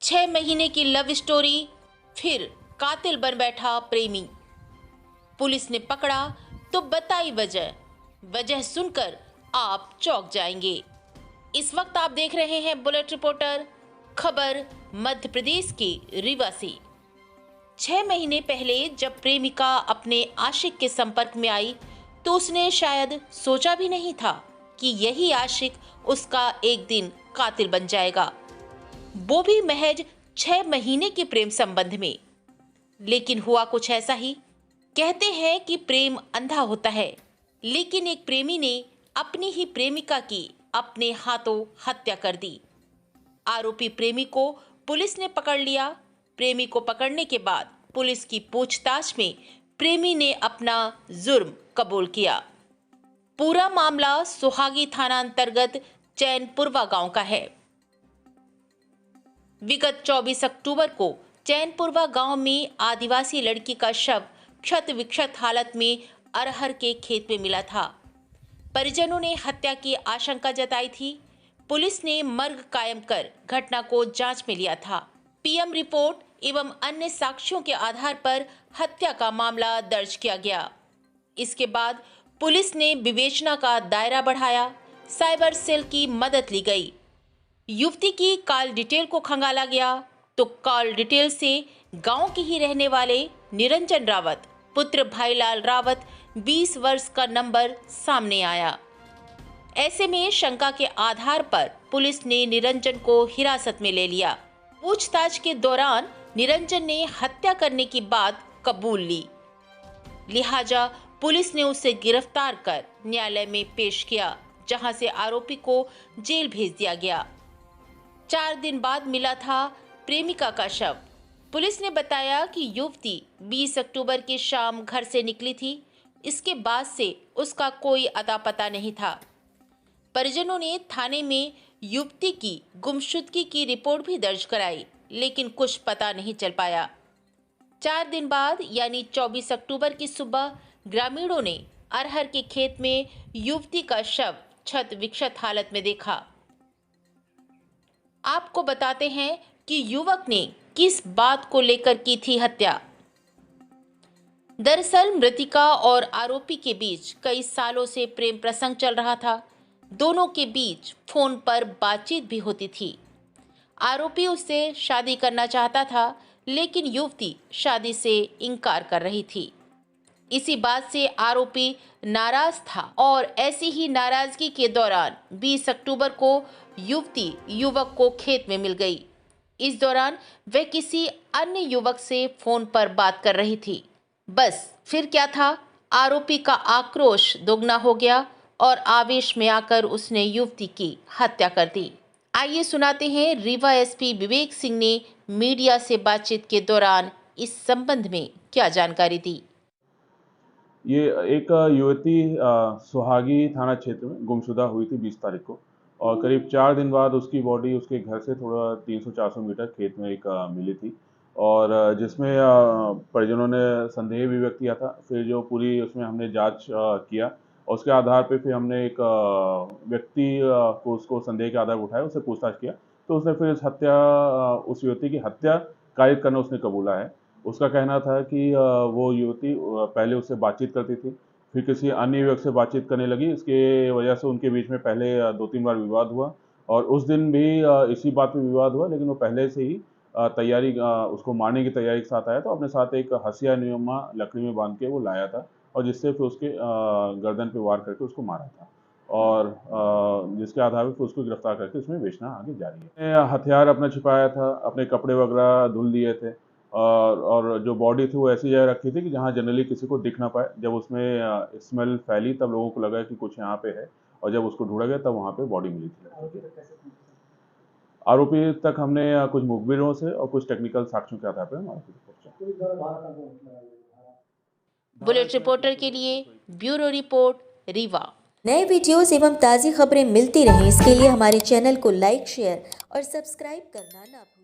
6 महीने की love story, फिर कातिल बन बैठा प्रेमी। पुलिस ने पकड़ा तो बताई वजह। वजह सुनकर आप चौंक जाएंगे। इस वक्त आप देख रहे हैं बुलेट रिपोर्टर। खबर मध्य प्रदेश के रीवा से। 6 महीने पहले जब प्रेमिका अपने आशिक के संपर्क में आई तो उसने शायद सोचा भी नहीं था कि यही आशिक उसका एक दिन कातिल बन जाएगा, वो भी महज 6 महीने के प्रेम संबंध में। लेकिन हुआ कुछ ऐसा ही। कहते हैं कि प्रेम अंधा होता है, लेकिन एक प्रेमी ने अपनी ही प्रेमिका की अपने हाथों हत्या कर दी। आरोपी प्रेमी को पुलिस ने पकड़ लिया। प्रेमी को पकड़ने के बाद पुलिस की पूछताछ में प्रेमी ने अपना जुर्म कबूल किया। पूरा मामला सुहागी थाना अंतर्गत चैनपुरवा गांव का है। विगत 24 अक्टूबर को चैनपुरवा गांव में आदिवासी लड़की का शव क्षत विक्षत हालत में अरहर के खेत में मिला था। परिजनों ने हत्या की आशंका जताई थी। पुलिस ने मर्ग कायम कर घटना को जांच में लिया था। पीएम रिपोर्ट एवं अन्य साक्ष्यों के आधार पर हत्या का मामला दर्ज किया गया। इसके बाद पुलिस ने विवेचना का दायरा बढ़ाया। साइबर सेल की मदद ली गई। युवती की कॉल डिटेल को खंगाला गया तो कॉल डिटेल से गांव के ही रहने वाले निरंजन रावत पुत्र भाईलाल रावत 20 वर्ष का नंबर सामने आया। ऐसे में शंका के आधार पर पुलिस ने निरंजन को हिरासत में ले लिया। पूछताछ के दौरान निरंजन ने हत्या करने की बात कबूल ली, लिहाजा पुलिस ने उसे गिरफ्तार कर न्यायालय में पेश किया, जहां से आरोपी को जेल भेज दिया गया। 4 दिन बाद मिला था प्रेमिका का शव। पुलिस ने बताया कि युवती 20 अक्टूबर की शाम घर से निकली थी। इसके बाद से उसका कोई अता पता नहीं था। परिजनों ने थाने में युवती की गुमशुदगी की रिपोर्ट भी दर्ज कराई, लेकिन कुछ पता नहीं चल पाया। 4 दिन बाद यानी 24 अक्टूबर की सुबह ग्रामीणों ने अरहर के खेत में युवती का शव क्षत विक्षत हालत में देखा। आपको बताते हैं कि युवक ने किस बात को लेकर की थी हत्या। दरअसल मृतिका और आरोपी के बीच कई सालों से प्रेम प्रसंग चल रहा था। दोनों के बीच फोन पर बातचीत भी होती थी। आरोपी उससे शादी करना चाहता था, लेकिन युवती शादी से इनकार कर रही थी। इसी बात से आरोपी नाराज था और ऐसी ही नाराजगी के दौरान 20 अक्टूबर को युवती युवक को खेत में मिल गई। इस दौरान वह किसी अन्य युवक से फोन पर बात कर रही थी। बस फिर क्या था, आरोपी का आक्रोश दोगुना हो गया और आवेश में आकर उसने युवती की हत्या कर दी। आइए सुनाते हैं रीवा एसपी विवेक सिंह ने मीडिया से बातचीत के दौरान इस संबंध में क्या जानकारी दी। ये एक युवती सुहागी थाना क्षेत्र में गुमशुदा हुई थी 20 तारीख को, और करीब 4 दिन बाद उसकी बॉडी उसके घर से थोड़ा 300-400 मीटर खेत में एक मिली थी, और जिसमें परिजनों ने संदेह भी व्यक्त किया था। फिर जो पूरी उसमें हमने जांच किया, और उसके आधार पे फिर हमने एक व्यक्ति को उसको संदेह के आधार पर उठाया, उससे पूछताछ किया, तो उसने फिर उस युवती की हत्या कायद करना उसने कबूला है। उसका कहना था कि वो युवती पहले उससे बातचीत करती थी, फिर किसी अन्य युवक से बातचीत करने लगी। इसके वजह से उनके बीच में पहले 2-3 बार विवाद हुआ, और उस दिन भी इसी बात पे विवाद हुआ, लेकिन वो पहले से ही उसको मारने की तैयारी के साथ आया था। अपने साथ एक हसिया नुमा लकड़ी में बांध के वो लाया था, और जिससे फिर उसके गर्दन पे वार करके उसको मारा था, और जिसके आधार पर उसको गिरफ्तार करके उसमें बेचना आगे जारी है। हथियार अपना छिपाया था, अपने कपड़े वगैरह धुल दिए थे, और जो बॉडी थी वो ऐसी जगह रखी थी कि जहाँ जनरली किसी को दिख ना पाए। जब उसमें स्मेल फैली तब लोगों को लगा कि कुछ यहाँ पे है, और जब उसको ढूंढा गया तब वहाँ पे बॉडी मिली थी। आरोपी तक हमने कुछ मुखबिरों से और कुछ टेक्निकल साक्ष्यों के आधार पर बुलेट रिपोर्टर के लिए ब्यूरो रिपोर्ट रीवा। नए वीडियोस एवं ताज़ी खबरें मिलती रहें, इसके लिए हमारे चैनल को लाइक, शेयर और सब्सक्राइब करना ना भूलें।